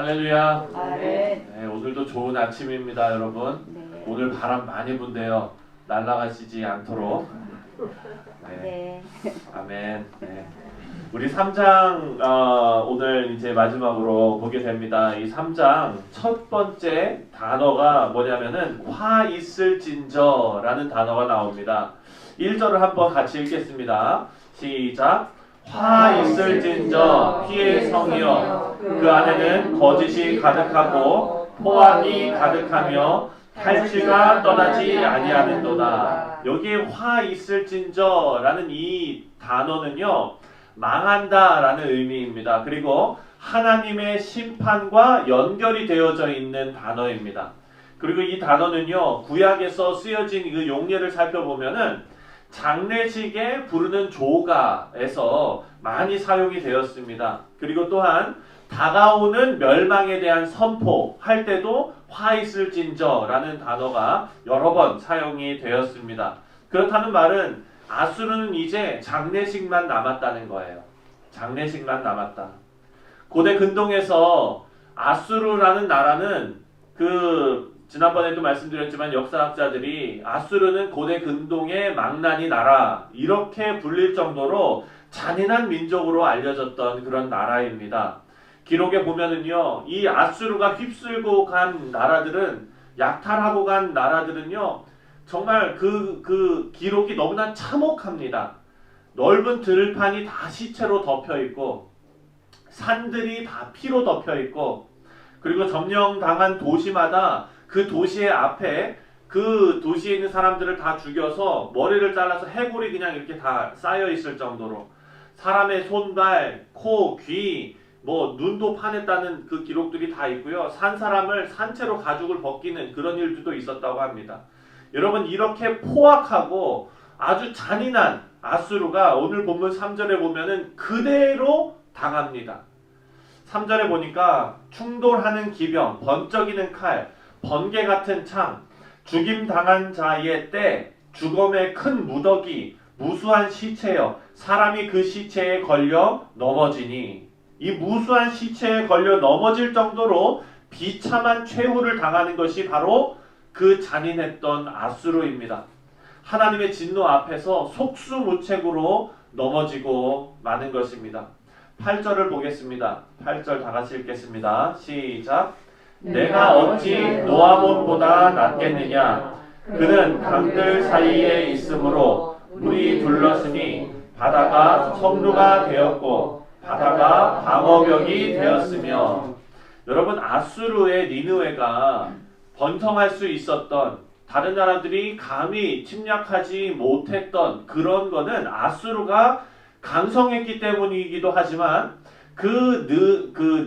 할렐루야. 아멘. 네, 오늘도 좋은 아침입니다, 여러분. 네. 오늘 바람 많이 분대요. 날아가시지 않도록. 네. 네. 아멘. 네. 우리 3장 오늘 이제 마지막으로 보게 됩니다. 이 3장 첫 번째 단어가 뭐냐면은 화 있을진저라는 단어가 나옵니다. 1절을 한번 같이 읽겠습니다. 시작. 화 있을진저 피의 성이여 그 안에는 거짓이 가득하고 포악이 가득하며 탈취가 떠나지 아니하는도다. 여기에 화 있을진저라는 이 단어는요, 망한다라는 의미입니다. 그리고 하나님의 심판과 연결이 되어져 있는 단어입니다. 그리고 이 단어는요, 구약에서 쓰여진 그 용례를 살펴보면은 장례식에 부르는 조가에서 많이 사용이 되었습니다. 그리고 또한 다가오는 멸망에 대한 선포할 때도 화 있을진저라는 단어가 여러 번 사용이 되었습니다. 그렇다는 말은 아수르는 이제 장례식만 남았다는 거예요. 장례식만 남았다. 고대 근동에서 아수르라는 나라는 지난번에도 말씀드렸지만 역사학자들이 아수르는 고대 근동의 망나니 나라 이렇게 불릴 정도로 잔인한 민족으로 알려졌던 그런 나라입니다. 기록에 보면은요, 이 아수르가 휩쓸고 간 나라들은, 약탈하고 간 나라들은요, 정말 그 기록이 너무나 참혹합니다. 넓은 들판이 다 시체로 덮여 있고, 산들이 다 피로 덮여 있고, 그리고 점령당한 도시마다 그 도시의 앞에 그 도시에 있는 사람들을 다 죽여서 머리를 잘라서 해골이 그냥 이렇게 다 쌓여 있을 정도로 사람의 손발, 코, 귀, 눈도 파냈다는 그 기록들이 다 있고요. 산 사람을 산채로 가죽을 벗기는 그런 일들도 있었다고 합니다. 여러분, 이렇게 포악하고 아주 잔인한 아수르가 오늘 본문 3절에 보면은 그대로 당합니다. 3절에 보니까 충돌하는 기병, 번쩍이는 칼, 번개 같은 창, 죽임당한 자의 때, 죽음의 큰 무더기, 무수한 시체여 사람이 그 시체에 걸려 넘어지니, 이 무수한 시체에 걸려 넘어질 정도로 비참한 최후를 당하는 것이 바로 그 잔인했던 아수르입니다. 하나님의 진노 앞에서 속수무책으로 넘어지고 마는 것입니다. 8절을 보겠습니다. 8절 다 같이 읽겠습니다. 시작. 내가 어찌 노아몬보다 낫겠느냐. 그는 강들 사이에 있으므로 물이 둘렀으니 바다가 성루가 되었고 바다가 방어벽이 되었으며. 여러분, 아수르의 니느웨가 번성할 수 있었던, 다른 나라들이 감히 침략하지 못했던 그런 거는 아수르가 강성했기 때문이기도 하지만 그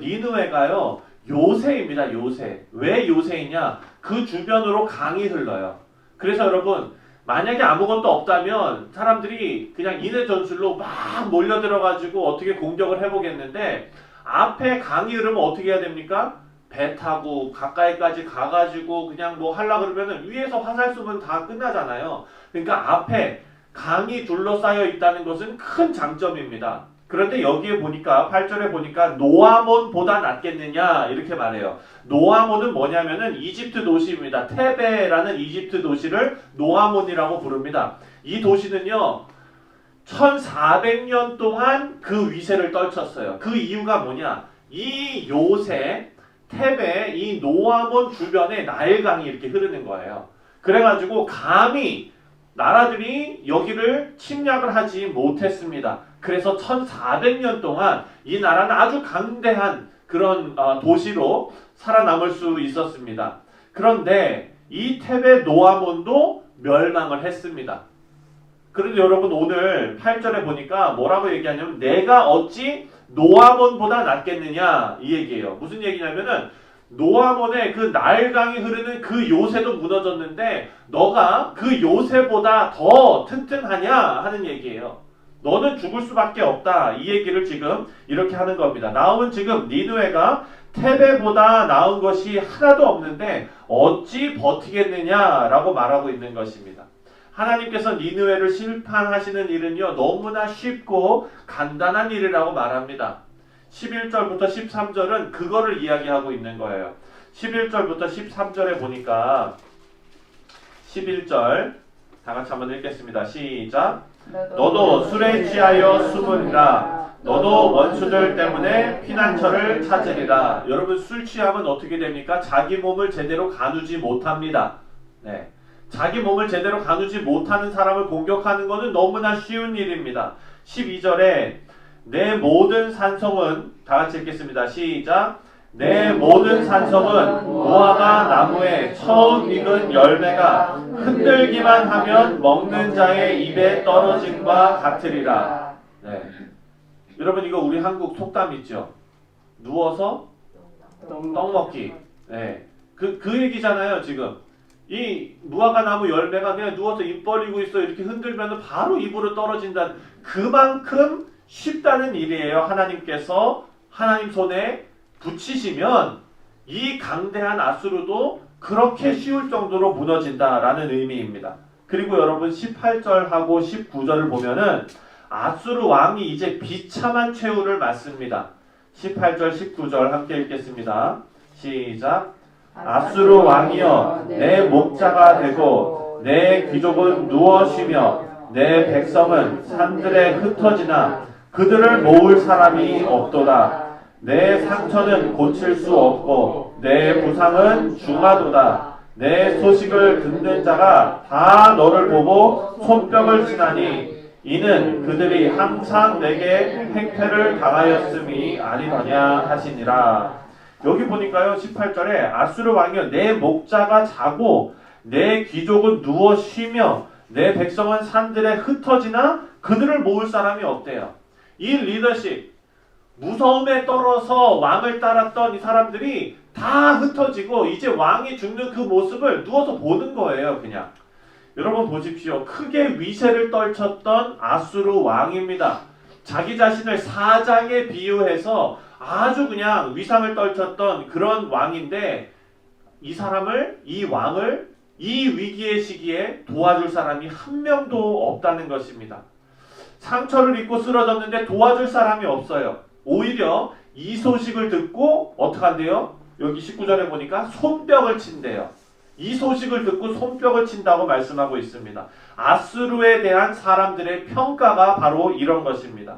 니느웨가요, 요새입니다. 요새. 왜 요새이냐? 그 주변으로 강이 흘러요. 그래서 여러분, 만약에 아무것도 없다면 사람들이 그냥 인해 전술로 막 몰려들어가지고 어떻게 공격을 해보겠는데, 앞에 강이 흐르면 어떻게 해야 됩니까? 배 타고 가까이까지 가가지고 그냥 하려고 그러면은 위에서 화살 쏘면 다 끝나잖아요. 그러니까 앞에 강이 둘러싸여 있다는 것은 큰 장점입니다. 그런데 여기에 보니까 8절에 보니까 노아몬보다 낫겠느냐 이렇게 말해요. 노아몬은 뭐냐면은 이집트 도시입니다. 테베라는 이집트 도시를 노아몬이라고 부릅니다. 이 도시는요, 1400년 동안 그 위세를 떨쳤어요. 그 이유가 뭐냐? 이 요새 테베 이 노아몬 주변에 나일강이 이렇게 흐르는 거예요. 그래가지고 감히 나라들이 여기를 침략을 하지 못했습니다. 그래서 1400년 동안 이 나라는 아주 강대한 그런 도시로 살아남을 수 있었습니다. 그런데 이 테베 노아몬도 멸망을 했습니다. 그런데 여러분, 오늘 8절에 보니까 뭐라고 얘기하냐면 내가 어찌 노아몬보다 낫겠느냐 이 얘기예요. 무슨 얘기냐면은 노아몬의 그 나일강이 흐르는 그 요새도 무너졌는데 너가 그 요새보다 더 튼튼하냐 하는 얘기예요. 너는 죽을 수밖에 없다. 이 얘기를 지금 이렇게 하는 겁니다. 나음은 지금 니느웨가 테베보다 나은 것이 하나도 없는데 어찌 버티겠느냐라고 말하고 있는 것입니다. 하나님께서 니느웨를 심판하시는 일은요, 너무나 쉽고 간단한 일이라고 말합니다. 11절부터 13절은 그거를 이야기하고 있는 거예요. 11절부터 13절에 보니까 11절 다 같이 한번 읽겠습니다. 시작. 너도 술에 취하여 숨으리라. 너도 원수들 때문에 피난처를 찾으리라. 여러분, 술 취하면 어떻게 됩니까? 자기 몸을 제대로 가누지 못합니다. 네. 자기 몸을 제대로 가누지 못하는 사람을 공격하는 것은 너무나 쉬운 일입니다. 12절에 내 모든 산성은, 다 같이 읽겠습니다. 시작. 내 모든 산성은 무화과 나무에 처음 익은 열매가 흔들기만 하면 먹는 자의 입에 떨어짐과 같으리라. 네. 여러분, 이거 우리 한국 속담 있죠? 누워서 떡 먹기. 네. 그 얘기잖아요, 지금. 이 무화과 나무 열매가 그냥 누워서 입 벌리고 있어. 이렇게 흔들면 바로 입으로 떨어진다. 그만큼 쉽다는 일이에요. 하나님께서 하나님 손에 붙이시면 이 강대한 아수르도 그렇게 쉬울 정도로 무너진다라는 의미입니다. 그리고 여러분 18절하고 19절을 보면은 아수르 왕이 이제 비참한 최후를 맞습니다. 18절 19절 함께 읽겠습니다. 시작. 아수르 왕이여 내 목자가 되고 내 귀족은 누워 쉬며 내 백성은 산들에 흩어지나 그들을 모을 사람이 없도다. 내 상처는 고칠 수 없고 내 부상은 중하도다. 내 소식을 듣는 자가 다 너를 보고 손뼉을 치나니 이는 그들이 항상 내게 행패를 당하였음이 아니더냐 하시니라. 여기 보니까요 18절에 아수르 왕이여 내 목자가 자고 내 귀족은 누워 쉬며 내 백성은 산들에 흩어지나 그들을 모을 사람이 없대요. 이 리더십, 무서움에 떨어서 왕을 따랐던 이 사람들이 다 흩어지고 이제 왕이 죽는 그 모습을 누워서 보는 거예요. 그냥 여러분 보십시오. 크게 위세를 떨쳤던 아수르 왕입니다. 자기 자신을 사장에 비유해서 아주 그냥 위상을 떨쳤던 그런 왕인데 이 사람을, 이 왕을 이 위기의 시기에 도와줄 사람이 한 명도 없다는 것입니다. 상처를 입고 쓰러졌는데 도와줄 사람이 없어요. 오히려 이 소식을 듣고 어떻게 한대요? 여기 19절에 보니까 손뼉을 친대요. 이 소식을 듣고 손뼉을 친다고 말씀하고 있습니다. 아수르에 대한 사람들의 평가가 바로 이런 것입니다.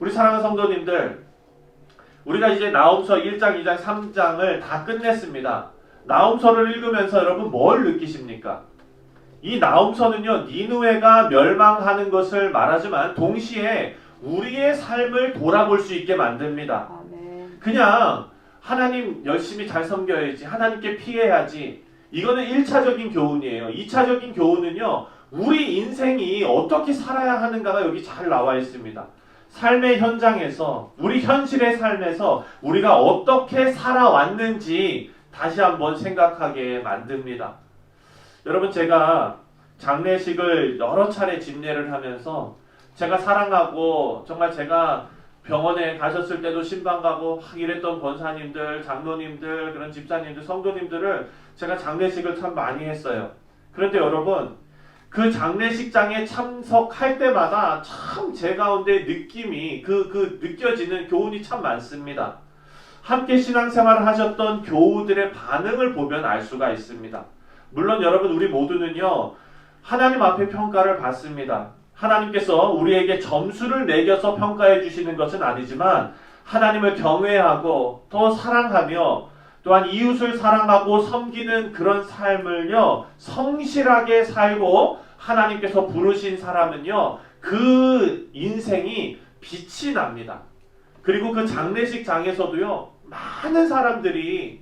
우리 사랑하는 성도님들, 우리가 이제 나홈서 1장, 2장, 3장을 다 끝냈습니다. 나홈서를 읽으면서 여러분 뭘 느끼십니까? 이 나홈서는요, 니느웨가 멸망하는 것을 말하지만 동시에 우리의 삶을 돌아볼 수 있게 만듭니다. 그냥 하나님 열심히 잘 섬겨야지, 하나님께 피해야지, 이거는 1차적인 교훈이에요. 2차적인 교훈은요, 우리 인생이 어떻게 살아야 하는가가 여기 잘 나와 있습니다. 삶의 현장에서, 우리 현실의 삶에서 우리가 어떻게 살아왔는지 다시 한번 생각하게 만듭니다. 여러분, 제가 장례식을 여러 차례 집례를 하면서 제가 사랑하고 정말 제가 병원에 가셨을 때도 신방 가고 이랬던 권사님들, 장로님들, 그런 집사님들, 성도님들을 제가 장례식을 참 많이 했어요. 그런데 여러분, 그 장례식장에 참석할 때마다 참 제 가운데 느낌이 느껴지는 교훈이 참 많습니다. 함께 신앙생활을 하셨던 교우들의 반응을 보면 알 수가 있습니다. 물론 여러분, 우리 모두는요, 하나님 앞에 평가를 받습니다. 하나님께서 우리에게 점수를 매겨서 평가해 주시는 것은 아니지만 하나님을 경외하고 또 사랑하며 또한 이웃을 사랑하고 섬기는 그런 삶을요, 성실하게 살고 하나님께서 부르신 사람은요, 그 인생이 빛이 납니다. 그리고 그 장례식장에서도요, 많은 사람들이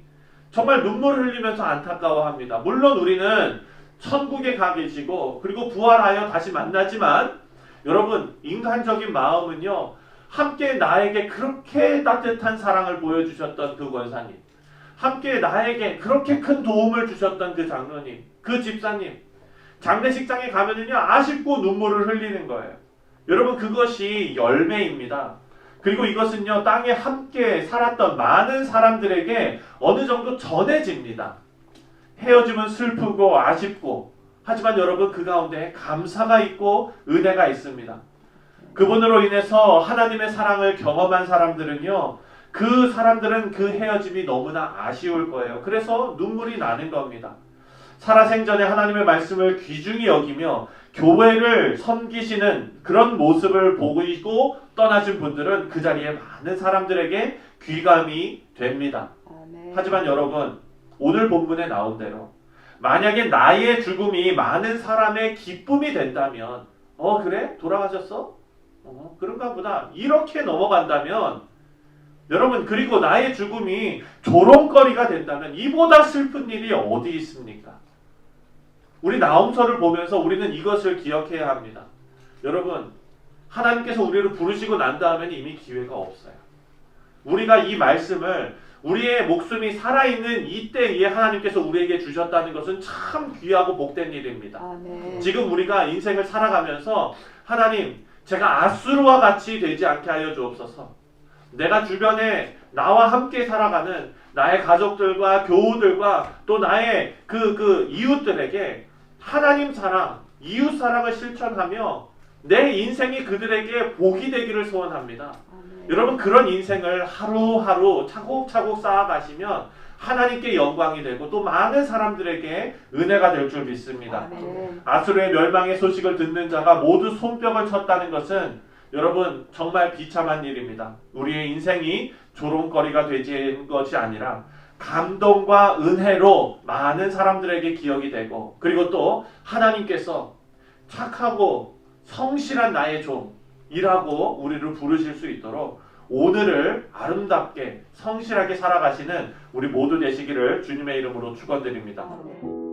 정말 눈물을 흘리면서 안타까워합니다. 물론 우리는 천국에 가 계시고 그리고 부활하여 다시 만나지만 여러분, 인간적인 마음은요, 함께 나에게 그렇게 따뜻한 사랑을 보여주셨던 그 권사님, 함께 나에게 그렇게 큰 도움을 주셨던 그 장로님, 그 집사님, 장례식장에 가면은요, 아쉽고 눈물을 흘리는 거예요. 여러분, 그것이 열매입니다. 그리고 이것은요, 땅에 함께 살았던 많은 사람들에게 어느 정도 전해집니다. 헤어짐은 슬프고 아쉽고, 하지만 여러분, 그 가운데 감사가 있고 은혜가 있습니다. 그분으로 인해서 하나님의 사랑을 경험한 사람들은요, 그 사람들은 그 헤어짐이 너무나 아쉬울 거예요. 그래서 눈물이 나는 겁니다. 살아생전에 하나님의 말씀을 귀중히 여기며 교회를 섬기시는 그런 모습을 보이고 떠나신 분들은 그 자리에 많은 사람들에게 귀감이 됩니다. 아멘. 하지만 여러분, 오늘 본문에 나온 대로 만약에 나의 죽음이 많은 사람의 기쁨이 된다면, 그래? 돌아가셨어? 그런가 보다. 이렇게 넘어간다면, 여러분, 그리고 나의 죽음이 조롱거리가 된다면 이보다 슬픈 일이 어디 있습니까? 우리 나홈서를 보면서 우리는 이것을 기억해야 합니다. 여러분, 하나님께서 우리를 부르시고 난 다음에는 이미 기회가 없어요. 우리가 이 말씀을 우리의 목숨이 살아있는 이때에 하나님께서 우리에게 주셨다는 것은 참 귀하고 복된 일입니다. 아멘. 지금 우리가 인생을 살아가면서 하나님, 제가 아수르와 같이 되지 않게 하여 주옵소서. 내가 주변에 나와 함께 살아가는 나의 가족들과 교우들과 또 나의 그 이웃들에게 하나님 사랑, 이웃 사랑을 실천하며 내 인생이 그들에게 복이 되기를 소원합니다. 아멘. 여러분, 그런 인생을 하루하루 차곡차곡 쌓아가시면 하나님께 영광이 되고 또 많은 사람들에게 은혜가 될 줄 믿습니다. 아멘. 아수르의 멸망의 소식을 듣는 자가 모두 손뼉을 쳤다는 것은 여러분 정말 비참한 일입니다. 우리의 인생이 조롱거리가 되는 것이 아니라 감동과 은혜로 많은 사람들에게 기억이 되고, 그리고 또 하나님께서 착하고 성실한 나의 종이라고 우리를 부르실 수 있도록 오늘을 아름답게 성실하게 살아가시는 우리 모두 되시기를 주님의 이름으로 축원드립니다. 아멘.